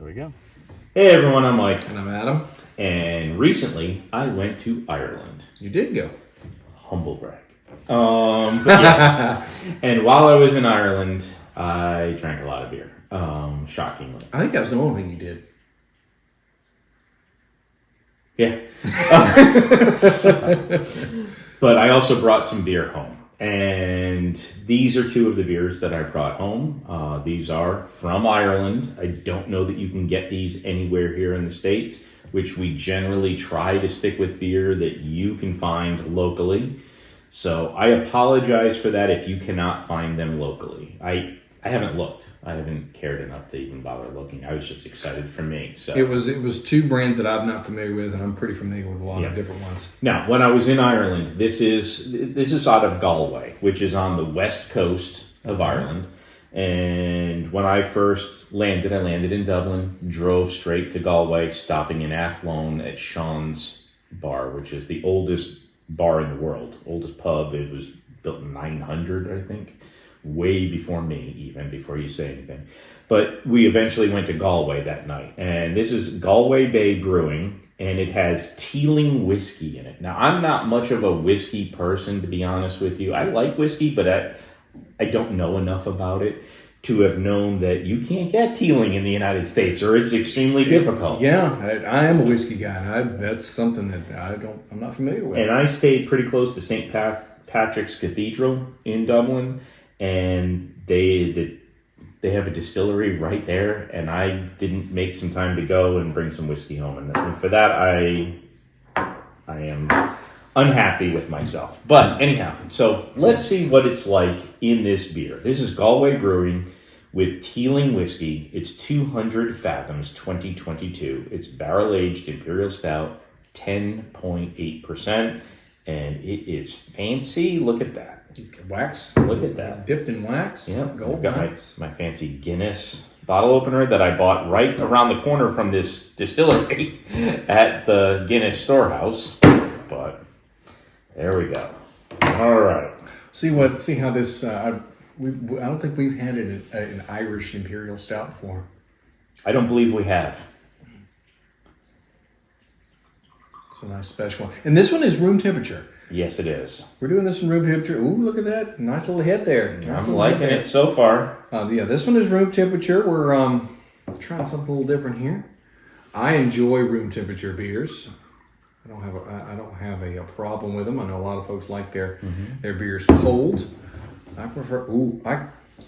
we go. Hey everyone, I'm Mike. And I'm Adam. And recently, I went to Ireland. You did go. Humble brag. But yes. And while I was in Ireland, I drank a lot of beer. Shockingly. I think that was the only thing you did. Yeah. But I also brought some beer home. And these are two of the beers that I brought home. These are from Ireland. I don't know that you can get these anywhere here in the States, which we generally try to stick with beer that you can find locally. So I apologize for that if you cannot find them locally. I haven't looked. I haven't cared enough to even bother looking. I was just excited for me. So it was two brands that I'm not familiar with, and I'm pretty familiar with a lot of different ones. Now, when I was in Ireland, this is out of Galway, which is on the west coast of Ireland. And when I first landed, I landed in Dublin, drove straight to Galway, stopping in Athlone at Sean's Bar, which is the oldest bar in the world, oldest pub. It was built in 900, I think. Way before me, even before you say anything. But we eventually went to Galway that night. And this is Galway Bay Brewing, and it has Teeling whiskey in it. Now, I'm not much of a whiskey person, to be honest with you. I like whiskey, but I don't know enough about it to have known that you can't get Teeling in the United States, or it's extremely difficult. Yeah, I am a whiskey guy, and that's something that I'm not familiar with. And I stayed pretty close to St. Patrick's Cathedral in Dublin. And they have a distillery right there, and I didn't make some time to go and bring some whiskey home, and for that I am unhappy with myself. But anyhow, so let's see what it's like in this beer. This is Galway Brewing with Teeling whiskey. It's 200 Fathoms 2022. It's barrel-aged imperial stout, 10.8%, and it is fancy. Look at that. Wax. Look at that. Dipped in wax. Yeah, Gold I've got wax. my fancy Guinness bottle opener that I bought right around the corner from this distillery at the Guinness storehouse. But there we go. All right. See how this. I don't think we've had an Irish imperial stout before. I don't believe we have. It's a nice special one, and this one is room temperature. Yes, it is. We're doing this in room temperature. Ooh, look at that. Nice little head there. Nice I'm liking it so far. This one is room temperature. We're trying something a little different here. I enjoy room temperature beers. I don't have a problem with them. I know a lot of folks like their beers cold. I prefer,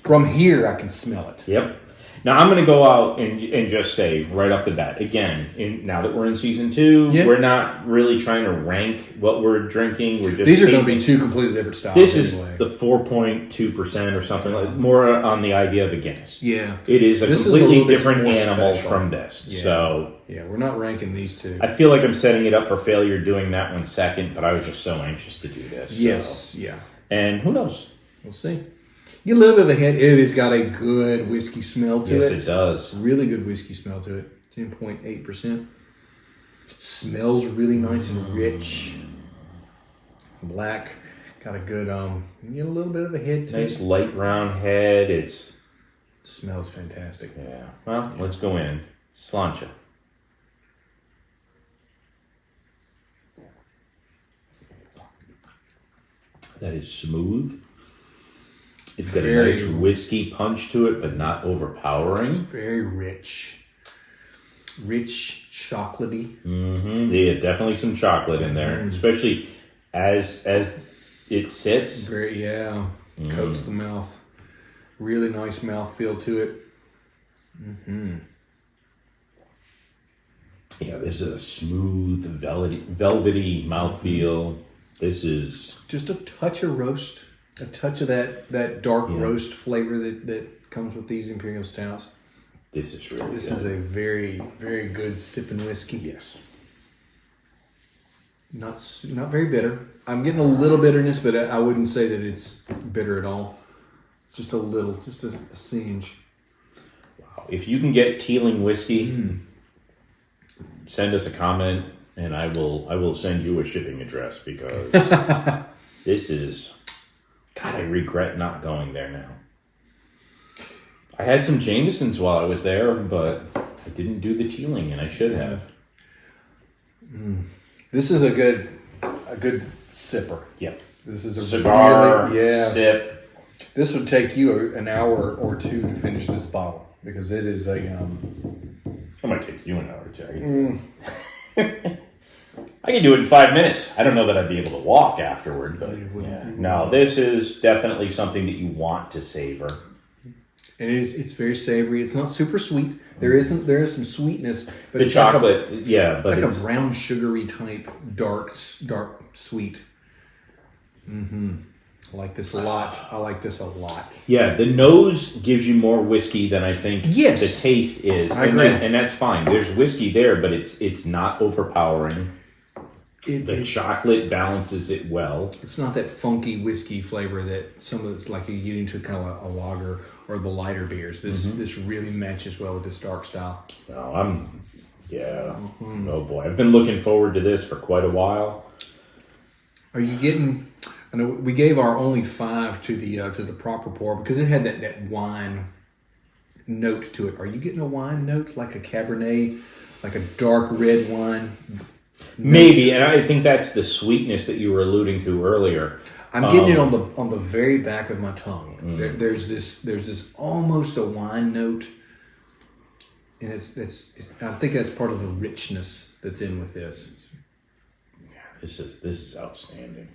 from here I can smell it. Yep. Now, I'm going to go out and just say right off the bat, again, now that we're in season 2, we're not really trying to rank what we're drinking. We're just These are going to be two completely different styles. This is the 4.2% or something, like more on the idea of a Guinness. Yeah. It is a completely different animal from this. Yeah. So yeah, we're not ranking these two. I feel like I'm setting it up for failure doing that one second, but I was just so anxious to do this. Yes. Yeah. And who knows? We'll see. Get a little bit of a head. It has got a good whiskey smell to it. Yes, it does. Really good whiskey smell to it. 10.8%. Smells really nice and rich. Black. Got a good, you get a little bit of a head to it. Nice light brown head. It smells fantastic. Yeah. Well, let's go in. Sláinte. That is smooth. It's got a nice whiskey punch to it, but not overpowering. It's very rich. Rich, chocolatey. Yeah, definitely some chocolate in there, especially as it sits. Very, coats the mouth. Really nice mouthfeel to it. Yeah, this is a smooth, velvety mouthfeel. This is just a touch of roast. A touch of that dark roast flavor that comes with these imperial stouts. This is really This good. is a very, very good sipping whiskey. Yes. Not very bitter. I'm getting a little bitterness, but I wouldn't say that it's bitter at all. It's just a little, just a singe. Wow. If you can get Teeling whiskey, send us a comment, and I will send you a shipping address, because this is... God, I regret not going there now. I had some Jamesons while I was there, but I didn't do the tealing, and I should have. This is a good sipper. Yep. This is a cigar, really, sip. This would take you an hour or two to finish this bottle because it is a. It might take you an hour or two. I can do it in 5 minutes. I don't know that I'd be able to walk afterward, but yeah. No, this is definitely something that you want to savor. It's very savory. It's not super sweet. There is some sweetness, but The it's chocolate, like but it's like a brown sugary type dark sweet. I like this a lot. Yeah, the nose gives you more whiskey than I think Yes. the taste is. I agree. And that's fine. There's whiskey there, but it's not overpowering. The chocolate balances it well. It's not that funky whiskey flavor that some of it's like you get into kind of a lager or the lighter beers. This really matches well with this dark style. Oh, Oh boy, I've been looking forward to this for quite a while. Are you getting? I know we gave our only 5 to the proper pour because it had that wine note to it. Are you getting a wine note like a Cabernet, like a dark red wine? Maybe, and I think that's the sweetness that you were alluding to earlier. I'm getting it on the very back of my tongue. There's this almost a wine note, and it's I think that's part of the richness that's in with this. This is outstanding.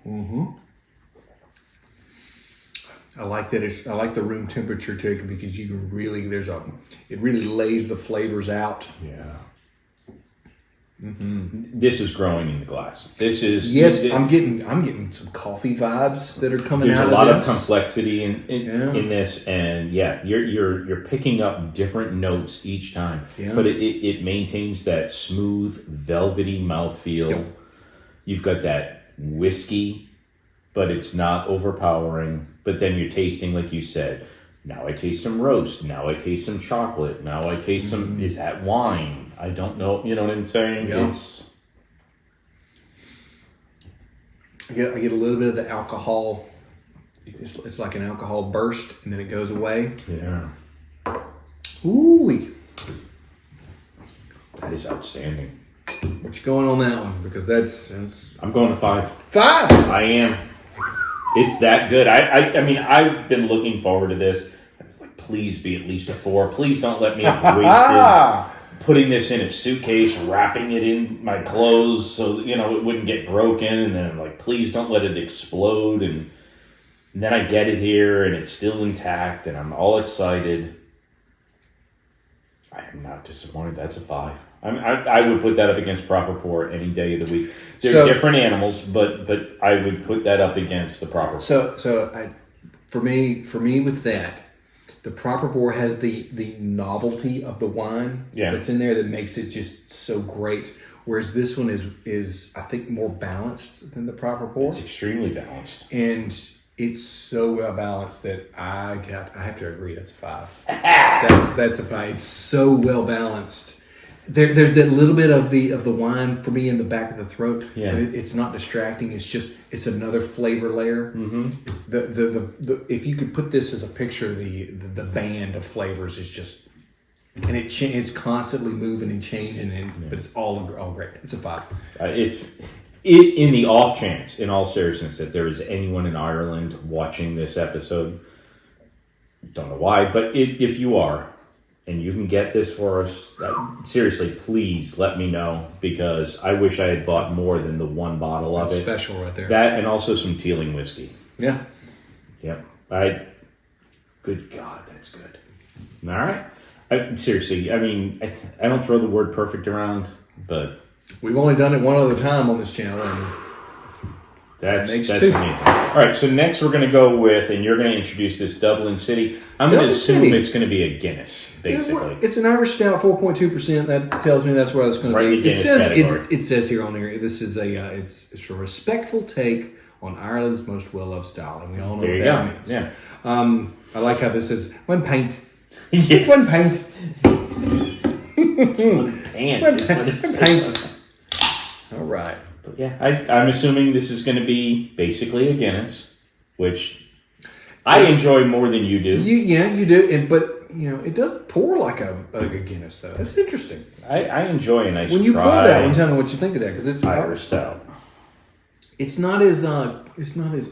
I like that. I like the room temperature take because you can really it really lays the flavors out. Yeah. This is growing in the glass. I'm getting some coffee vibes that are coming There's out. There's a lot of of complexity in this, and you're picking up different notes each time. Yeah. But it maintains that smooth, velvety mouthfeel. Yep. You've got that whiskey, but it's not overpowering. But then you're tasting, like you said, now I taste some roast. Now I taste some chocolate. Now I taste some. Is that wine? I don't know. You know what I'm saying? Yeah. I get a little bit of the alcohol. It's like an alcohol burst, and then it goes away. Yeah. Ooh, That is outstanding. what you going on that one? Because that's I'm going to 5. 5. I am. It's that good. I mean, I've been looking forward to this. I was like, please be at least a 4. Please don't let me have wasted putting this in a suitcase, wrapping it in my clothes so it wouldn't get broken, and then I'm like, please don't let it explode. And then I get it here, and it's still intact, and I'm all excited. I am not disappointed. That's a 5. I would put that up against proper pour any day of the week. They're different animals, but I would put that up against the proper pour. For me with that, the proper pour has the novelty of the wine that's in there that makes it just so great. Whereas this one is I think more balanced than the proper pour. It's extremely balanced. And it's so well balanced that I have to agree that's a 5. That's a 5. It's so well balanced. There's that little bit of the wine for me in the back of the throat. Yeah. But it's not distracting. It's another flavor layer. The if you could put this as a picture, the band of flavors is just, and it's constantly moving and changing, but it's all great. It's a 5. In the off chance, in all seriousness, that there is anyone in Ireland watching this episode, don't know why, but if you are, and you can get this for us, seriously, please let me know, because I wish I had bought more than the 1 bottle of it. Special right there. That, and also some tealing whiskey. Yeah. Yep. Good God, that's good. All right. Seriously, I mean, I don't throw the word perfect around, but we've only done it one other time on this channel, and that's amazing. All right, so next we're going to go with, and you're going to introduce this Dublin City. I'm going to assume it's going to be a Guinness, basically. It's an Irish Stout, 4.2%. That tells me that's what it's going to be. Right in the Guinness category. It says here on there, this is it's a respectful take on Ireland's most well-loved style, and we all know what that means. Yeah. I like how this says one pint. Yes. It's one pint. It's one pint. All right. But yeah, I'm assuming this is going to be basically a Guinness, which I enjoy more than you do. You do, but it doesn't pour like a Guinness though. That's interesting. I enjoy a nice When you pour dry that one, tell me what you think of that, because it's Irish stout. It's not as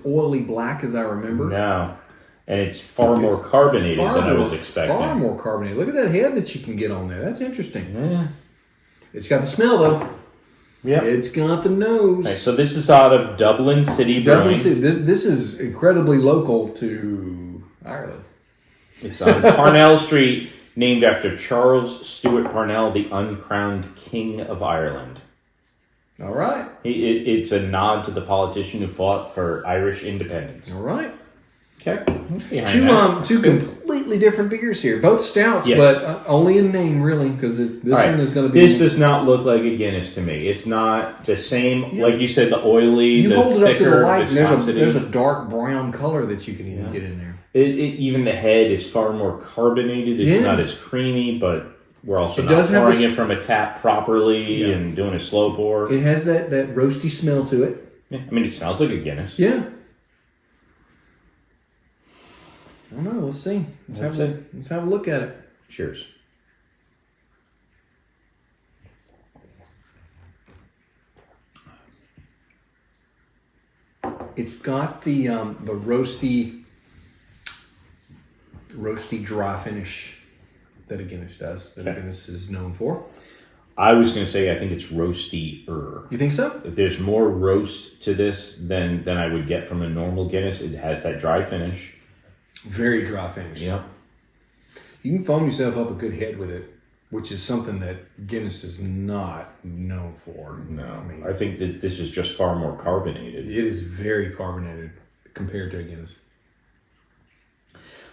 oily black as I remember. No, and it's far more carbonated than I was expecting. Far more carbonated. Look at that head that you can get on there. That's interesting. Yeah. It's got the smell though. Yeah. It's got the nose. Right, so this is out of Dublin City Brewing. This is incredibly local to Ireland. It's on Parnell Street, named after Charles Stuart Parnell, the uncrowned King of Ireland. All right. It's a nod to the politician who fought for Irish independence. All right. Okay. Two completely different beers here. Both stouts, Yes. but only in name, really, because this one is going to be... This does not look like a Guinness to me. It's not the same, like you said, the oily, you the hold it up to the thicker light, and viscosity. there's a dark brown color that you can even get in there. Even the head is far more carbonated. It's not as creamy, but we're also not pouring it from a tap properly and doing a slow pour. It has that roasty smell to it. Yeah. I mean, it smells like a Guinness. Yeah. I don't know. Let's see. Let's have a look at it. Cheers. It's got the roasty dry finish that a Guinness does. That a Guinness is known for. I was going to say I think it's roasty-er. You think so? There's more roast to this than I would get from a normal Guinness. It has that dry finish. Very dry finish. Yep. You can foam yourself up a good head with it, which is something that Guinness is not known for. No, I think that this is just far more carbonated. It is very carbonated compared to a Guinness.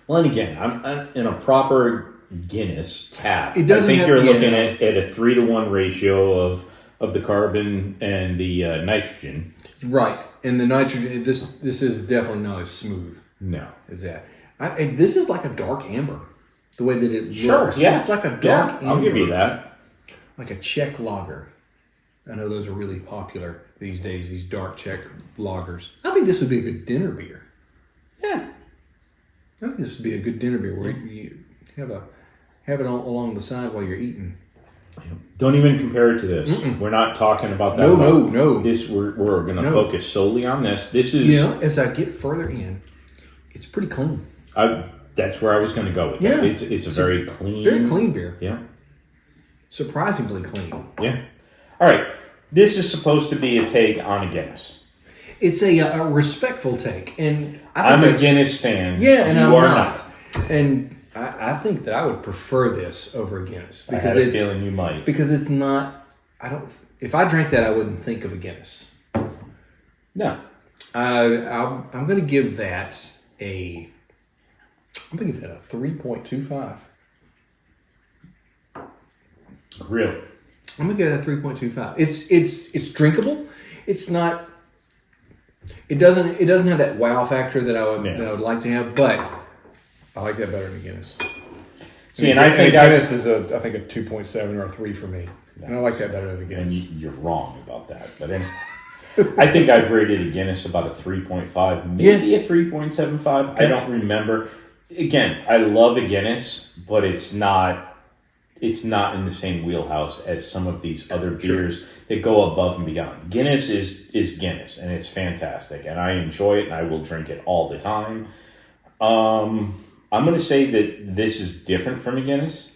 Well, and again, I'm in a proper Guinness tap. It doesn't I think have- you're yeah. looking at a 3-to-1 ratio of the carbon and the nitrogen. Right, and the nitrogen. This is definitely not as smooth No. as that. And this is like a dark amber, the way that it Sure, looks. yeah. It's like a dark amber. I'll give you that. Like a Czech lager. I know those are really popular these days, these dark Czech lagers. I think this would be a good dinner beer. Yeah. I think this would be a good dinner beer where you have it along the side while you're eating. Don't even compare it to this. Mm-mm. We're not talking about that. No. This we're going to focus solely on this. This is as I get further in, it's pretty clean. That's where I was going to go with that. It's a very clean beer. Yeah. Surprisingly clean. Yeah. All right. This is supposed to be a take on a Guinness. It's a respectful take, and I'm a Guinness fan. Yeah, and you I'm are not. And I think that I would prefer this over a Guinness because I had a feeling you might. Because it's not. If I drank that, I wouldn't think of a Guinness. No. I'm going to give that a 3.25. Really? I'm going to give it a 3.25. It's drinkable. It's not. It doesn't have that wow factor that I would like to have, but I like that better than Guinness. See, and I think Guinness is a 2.7 or a 3 for me, and I like that better than Guinness. And you're wrong about that, but I think I've rated a Guinness about a 3.5, maybe a 3.75. Okay. I don't remember. Again, I love a Guinness, but it's not in the same wheelhouse as some of these other beers that go above and beyond. Guinness is Guinness, and it's fantastic, and I enjoy it, and I will drink it all the time. I'm going to say that this is different from a Guinness.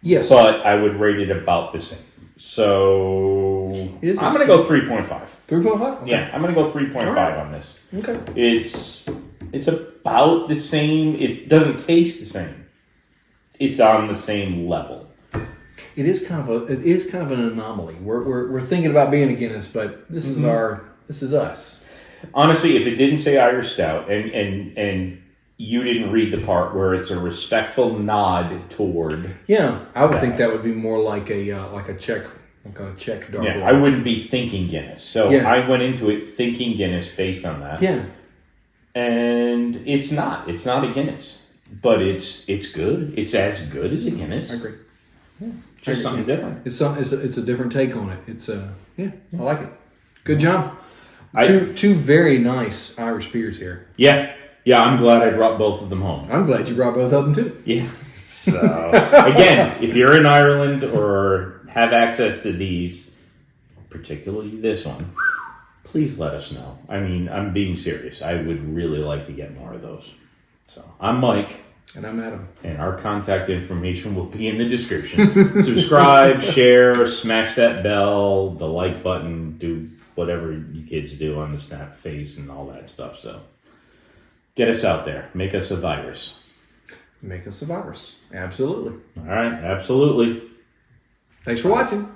Yes. But I would rate it about the same. So I'm going to go 3.5. 3.5? Okay. Yeah, I'm going to go 3.5 on this. Okay. It's about the same. It doesn't taste the same. It's on the same level. It is kind of an anomaly. We're thinking about being a Guinness, but this is us. Honestly, if it didn't say Irish Stout and you didn't read the part where it's a respectful nod toward. Yeah, I would think that would be more like a Czech dark. Yeah, I wouldn't be thinking Guinness. So I went into it thinking Guinness based on that. Yeah. And it's not a Guinness, but it's good. It's as good as a Guinness. I agree. Yeah. Just something different. It's a different take on it. I like it. Good job. Two very nice Irish beers here. Yeah, I'm glad I brought both of them home. I'm glad you brought both of them too. Yeah. So, again, if you're in Ireland or have access to these, particularly this one, please let us know. I mean, I'm being serious. I would really like to get more of those. So, I'm Mike. And I'm Adam. And our contact information will be in the description. Subscribe, share, smash that bell, the like button, do whatever you kids do on the Snap face and all that stuff. So, get us out there. Make us a virus. Make us a virus. Absolutely. All right, absolutely. Thanks for watching.